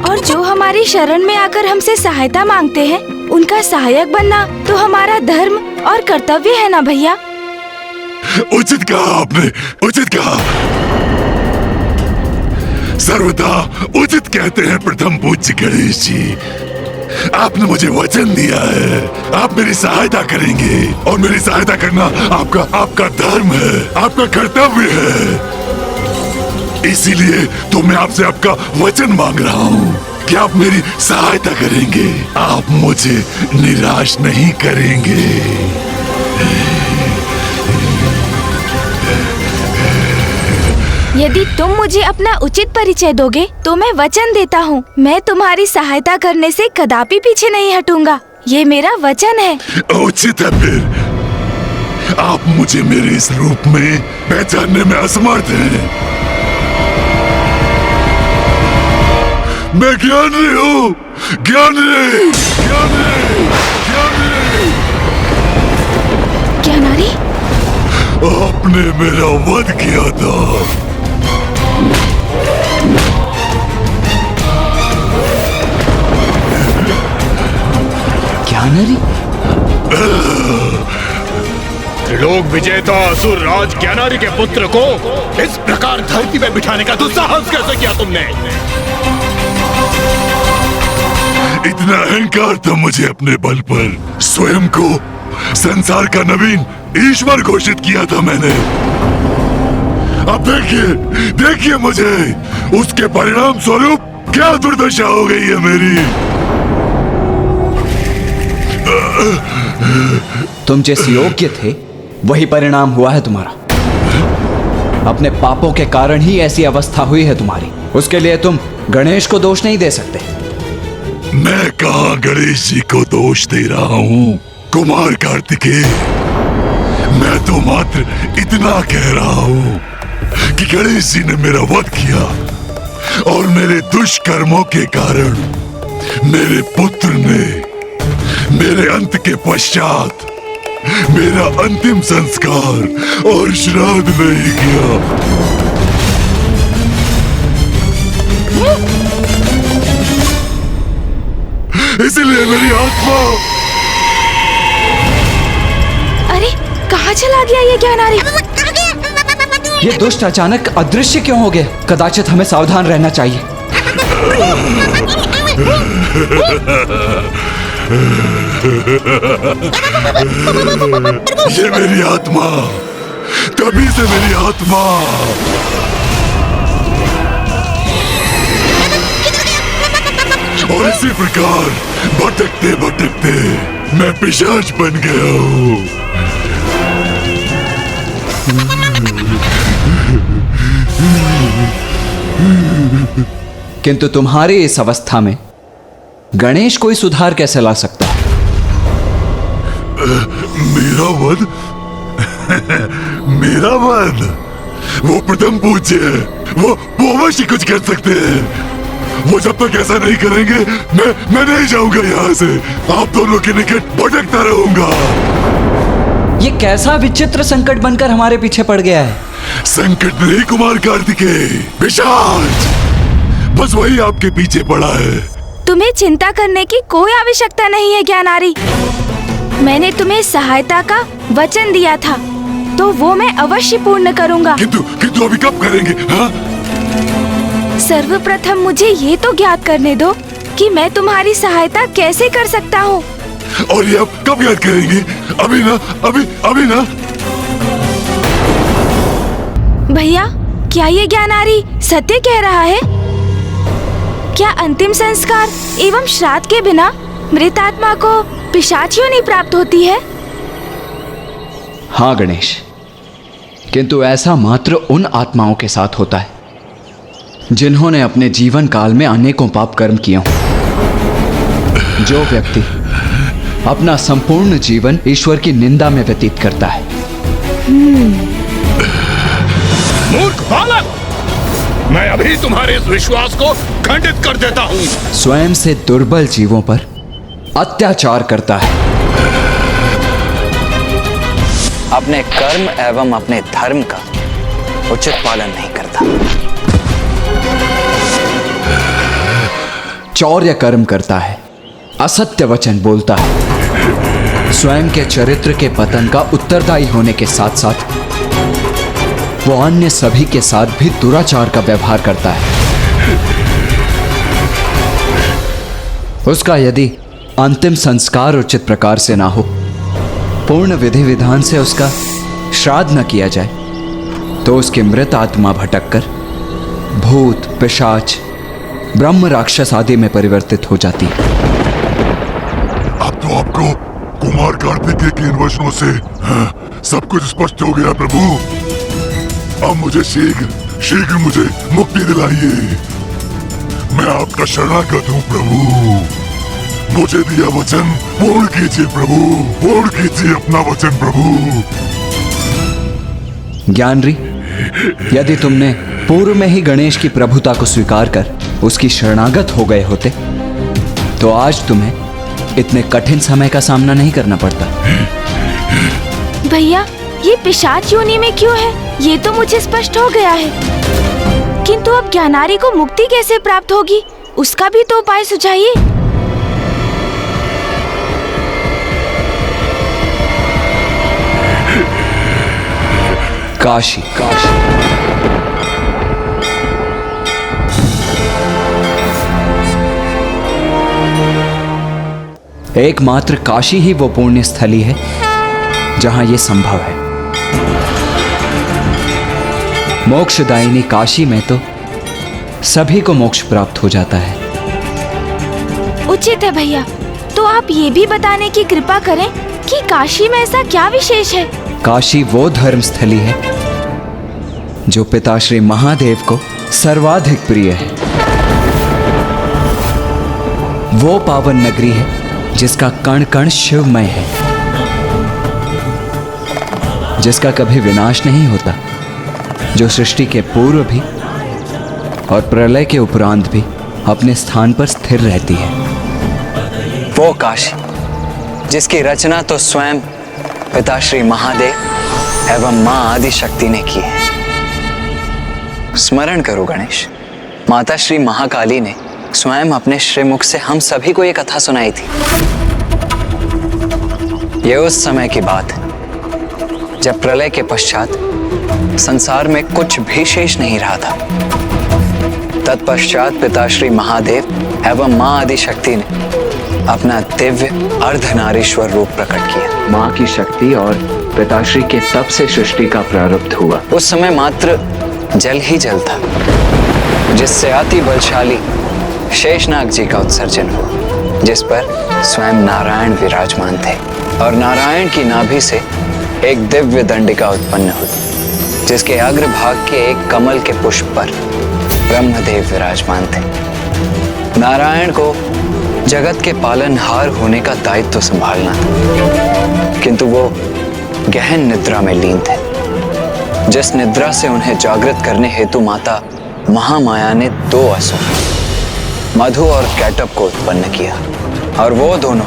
और जो हमारी शरण में आकर हमसे सहायता मांगते हैं उनका सहायक बनना तो हमारा धर्म और कर्तव्य है ना भैया। उचित कहा आपने, उचित कहा। सर्वदा उचित कहते हैं प्रथम पूज्य गणेश जी। आपने मुझे वचन दिया है, आप मेरी सहायता करेंगे और मेरी सहायता करना आपका धर्म है, आपका कर्तव्य है। इसीलिए तो मैं आपसे आपका वचन मांग रहा हूँ कि आप मेरी सहायता करेंगे, आप मुझे निराश नहीं करेंगे। यदि तुम मुझे अपना उचित परिचय दोगे तो मैं वचन देता हूँ, मैं तुम्हारी सहायता करने से कदापि पीछे नहीं हटूंगा। ये मेरा वचन है। उचित है फिर। आप मुझे मेरे इस रूप में पहचानने में असमर्थ हैं। मैं ज्ञानी हूँ, ज्ञानी, ज्ञानी, ज्ञानी। ज्ञानारी? आपने मेरा वध किया था। ज्ञानारी? त्रिलोक विजेता असुर राज ज्ञानारी के पुत्र को इस प्रकार धरती में बिठाने का दुस्साहस कैसे किया तुमने? इतना अहंकार था मुझे अपने बल पर। स्वयं को संसार का नवीन ईश्वर घोषित किया था मैंने। अब देखिए, देखिए मुझे, उसके परिणाम स्वरूप क्या दुर्दशा हो गई है मेरी। तुम जिस योग्य थे वही परिणाम हुआ है तुम्हारा। अपने पापों के कारण ही ऐसी अवस्था हुई है तुम्हारी। उसके लिए तुम गणेश को दोष नहीं दे सकते। मैं कहाँ गणेश जी को दोष दे रहा हूँ कुमार कार्तिकेय। मैं तो मात्र इतना कह रहा हूँ कि गणेश जी ने मेरा वध किया और मेरे दुष्कर्मों के कारण मेरे पुत्र ने मेरे अंत के पश्चात मेरा अंतिम संस्कार और श्राद्ध नहीं किया। इसलिए मेरी आत्मा। अरे कहाँ चला गया ये ज्ञानारी? ये दुष्ट अचानक अदृश्य क्यों हो गए? कदाचित हमें सावधान रहना चाहिए। ये मेरी आत्मा, तभी से मेरी आत्मा। और इसी प्रकार भटकते भटकते मैं पिशाच बन गया हूँ। किंतु तुम्हारी इस अवस्था में गणेश कोई सुधार कैसे ला सकता है? मेरा वध? मेरा वध? वो प्रथम पूज्य है, वो अवश्य कुछ कर सकते हैं। वो जब तक ऐसा नहीं करेंगे मैं नहीं जाऊंगा यहाँ से। आप दोनों के निकट भटकता रहूंगा। ये कैसा विचित्र संकट बनकर हमारे पीछे पड़ गया है? संकट नहीं कुमार कार्तिकेय, पिशाच, बस वही आपके पीछे पड़ा है। तुम्हें चिंता करने की कोई आवश्यकता नहीं है ज्ञानारी। मैंने तुम्हें सहायता का वचन दिया था तो वो मैं अवश्य पूर्ण करूंगा। किंतु अभी कब करेंगे? हाँ? सर्वप्रथम मुझे ये तो ज्ञात करने दो कि मैं तुम्हारी सहायता कैसे कर सकता हूँ। और ये अब कब याद करेंगे? अभी ना, अभी ना। भैया, क्या ये ज्ञानारी सत्य कह रहा है? क्या अंतिम संस्कार एवं श्राद्ध के बिना मृतात्मा को पिशाच योनि प्राप्त होती है? हाँ गणेश, किंतु ऐसा मात्र उन आत्माओं के साथ होता है जिन्होंने अपने जीवन काल में अनेकों पाप कर्म किए हों। जो व्यक्ति अपना संपूर्ण जीवन ईश्वर की निंदा में व्यतीत करता है। मूर्ख बालक, मैं अभी तुम्हारे इस विश्वास को खंडित कर देता हूँ। स्वयं से दुर्बल जीवों पर अत्याचार करता है। अपने कर्म एवं अपने धर्म का उचित पालन नहीं करता। चौर्य कर्म करता है, असत्य वचन बोलता है, स्वयं के चरित्र के पतन का उत्तरदायी होने के साथ साथ वो अन्य सभी के साथ भी दुराचार का व्यवहार करता है। उसका यदि अंतिम संस्कार उचित प्रकार से ना हो, पूर्ण विधि विधान से उसका श्राद्ध न किया जाए, तो उसकी मृत आत्मा भटककर भूत, पिशाच, ब्रह्म, राक्षस आदि में परिवर्तित हो जाती है। अब तो आपको कुमार कार्तिकेय के इन वचनों से सब कुछ स्पष्ट हो गया प्रभु। अब मुझे शीघ्र मुझे मुक्ति दिलाइए। मैं आपका शरणागत हूँ प्रभु। मुझे दिया वचन पूर्ण कीजिए प्रभु, पूर्ण कीजिए अपना वचन प्रभु। ज्ञानरी, यदि तुमने पूर्व में ही गणेश की प्रभुता को स्वीकार कर उसकी शरणागत हो गए होते, तो आज तुम्हें इतने कठिन समय का सामना नहीं करना पड़ता। भैया, ये पिशाच योनि में क्यों है, ये तो मुझे स्पष्ट हो गया है, किंतु अब ज्ञानारी को मुक्ति कैसे प्राप्त होगी, उसका भी तो उपाय सुझाइए। काशी, एकमात्र काशी ही वो पुण्य स्थली है जहां ये संभव है। मोक्षदायिनी काशी में तो सभी को मोक्ष प्राप्त हो जाता है। उचित है भैया, तो आप ये भी बताने की कृपा करें कि काशी में ऐसा क्या विशेष है। काशी वो धर्म स्थली है जो पिता श्री महादेव को सर्वाधिक प्रिय है। वो पावन नगरी है जिसका कण कण शिवमय है, जिसका कभी विनाश नहीं होता, जो सृष्टि के पूर्व भी और प्रलय के उपरांत भी अपने स्थान पर स्थिर रहती है। वो काशी जिसकी रचना तो स्वयं पिता श्री महादेव एवं मां आदि शक्ति ने की है। स्मरण करो गणेश, माता श्री महाकाली ने स्वयं अपने श्रीमुख से हम सभी को ये कथा सुनाई थी। ये उस समय की बात है जब प्रलय के पश्चात संसार में कुछ भी शेष नहीं रहा था। तत्पश्चात पिता श्री महादेव एवं मां आदि शक्ति ने अपना दिव्य अर्धनारीश्वर रूप प्रकट किया। मां की शक्ति और पिताश्री के तप से सृष्टि का प्रारब्ध हुआ। उस समय मात्र जल ही जल था, जिससे अति बलशाली शेषनाग जी का उत्सर्जन हुआ, जिस पर स्वयं नारायण विराजमान थे। और नारायण की नाभि से एक दिव्य दंडिका उत्पन्न हुई, जिसके अग्रभाग के एक कमल के पुष्प पर ब्रह्मदेव विराजमान थे। नारायण को जगत के पालनहार होने का दायित्व संभालना था, किंतु वो गहन निद्रा में लीन थे, जिस निद्रा से उन्हें जागृत करने हेतु माता महामाया ने दो असुर मधु और कैटब को उत्पन्न किया। और वो दोनों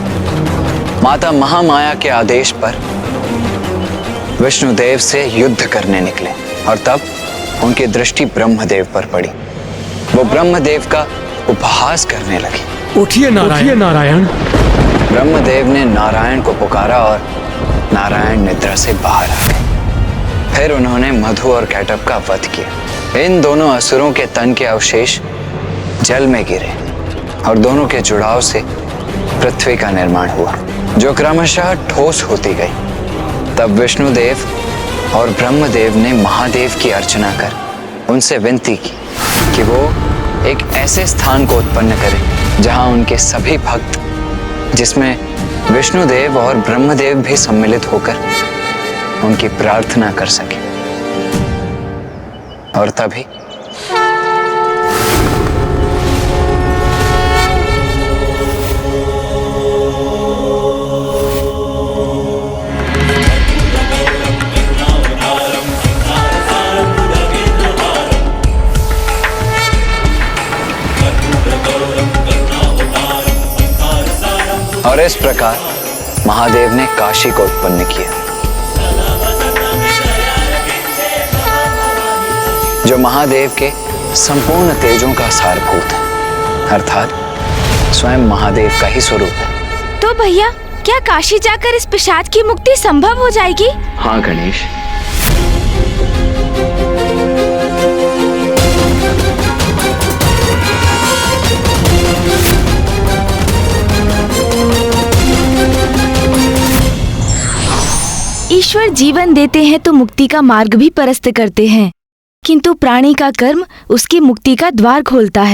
माता महामाया के आदेश पर विष्णुदेव से युद्ध करने निकले, और तब उनकी दृष्टि ब्रह्मदेव पर पड़ी। वो ब्रह्मदेव का उपहास करने लगे। उठिए नारायण। ब्रह्मदेव ने नारायण को पुकारा और नारायण निद्रा से बाहर आ गए। फिर उन्होंने मधु और कैटब का वध किया। इन दोनों असुरों के तन के अवशेष जल में गिरे और दोनों के जुड़ाव से पृथ्वी का निर्माण हुआ, जो क्रमशः ठोस होती गई। तब विष्णुदेव और ब्रह्मदेव ने महादेव की अर्चना कर उनसे विनती की कि वो एक ऐसे स्थान को उत्पन्न करें जहां उनके सभी भक्त, जिसमें विष्णुदेव और ब्रह्मदेव भी सम्मिलित होकर उनकी प्रार्थना कर सके। और तभी और इस प्रकार महादेव ने काशी को उत्पन्न किया, जो महादेव के संपूर्ण तेजों का सारभूत है, अर्थात स्वयं महादेव का ही स्वरूप है। तो भैया, क्या काशी जाकर इस पिशाच की मुक्ति संभव हो जाएगी? हाँ गणेश, ईश्वर जीवन देते हैं तो मुक्ति का मार्ग भी परस्त करते हैं, किंतु प्राणी का कर्म उसकी मुक्ति का द्वार खोलता है।